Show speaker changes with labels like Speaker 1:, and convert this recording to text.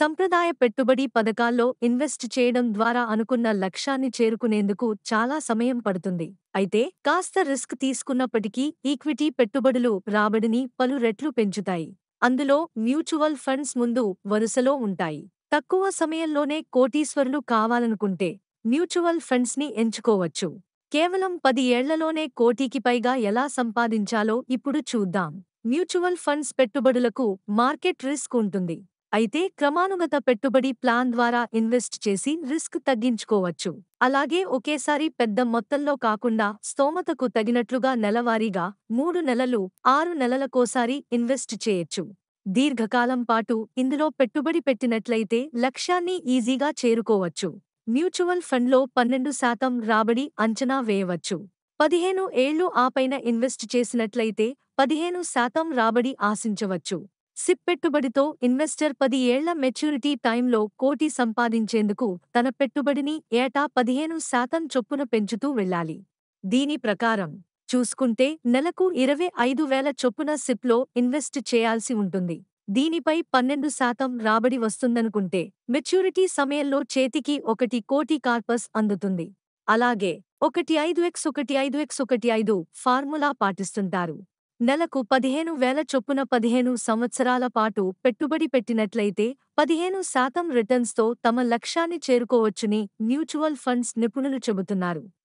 Speaker 1: సంప్రదాయ పెట్టుబడి పథకాల్లో ఇన్వెస్ట్ చేయడం ద్వారా అనుకున్న లక్ష్యాన్ని చేరుకునేందుకు చాలా సమయం పడుతుంది. అయితే కాస్త రిస్క్ తీసుకున్నప్పటికీ ఈక్విటీ పెట్టుబడులు రాబడిని పలు రెట్లు పెంచుతాయి. అందులో మ్యూచువల్ ఫండ్స్ ముందు వరుసలో ఉంటాయి. తక్కువ సమయంలోనే కోటీశ్వరులు కావాలనుకుంటే మ్యూచువల్ ఫండ్స్ని ఎంచుకోవచ్చు. కేవలం 10 ఏళ్లలోనే కోటికి పైగా ఎలా సంపాదించాలో ఇప్పుడు చూద్దాం. మ్యూచువల్ ఫండ్స్ పెట్టుబడులకు మార్కెట్ రిస్క్ ఉంటుంది. అయితే క్రమానుగత పెట్టుబడి ప్లాన్ ద్వారా ఇన్వెస్ట్ చేసి రిస్క్ తగ్గించుకోవచ్చు. అలాగే ఒకేసారి పెద్ద మొత్తంలో కాకుండా స్తోమతకు తగినట్లుగా నెలవారీగా 3 నెలలు, 6 నెలలకోసారి ఇన్వెస్ట్ చేయొచ్చు. దీర్ఘకాలం పాటు ఇందులో పెట్టుబడి పెట్టినట్లయితే లక్ష్యాన్ని ఈజీగా చేరుకోవచ్చు. మ్యూచువల్ ఫండ్లో 12% రాబడి అంచనా వేయవచ్చు. 15 ఏళ్లు ఆపైన ఇన్వెస్ట్ చేసినట్లయితే 15% రాబడి ఆశించవచ్చు. సిప్ పెట్టుబడితో ఇన్వెస్టర్ 10 ఏళ్ల మెచ్యూరిటీ టైంలో కోటి సంపాదించేందుకు తన పెట్టుబడిని ఏటా 15% చొప్పున పెంచుతూ వెళ్ళాలి. దీని ప్రకారం చూసుకుంటే నెలకు 25,000 చొప్పున సిప్లో ఇన్వెస్ట్ చేయాల్సి ఉంటుంది. దీనిపై 12% రాబడి వస్తుందనుకుంటే మెచ్యూరిటీ సమయంలో చేతికి 1 కోటి కార్పస్ అందుతుంది. అలాగే 1,5x1,5x1,5 ఫార్ములా పాటిస్తుంటారు. నెలకు 15,000 చొప్పున 15 సంవత్సరాల పాటు పెట్టుబడి పెట్టినట్లయితే 15% రిటర్న్స్తో తమ లక్ష్యాన్ని చేరుకోవచ్చని మ్యూచువల్ ఫండ్స్ నిపుణులు చెబుతున్నారు.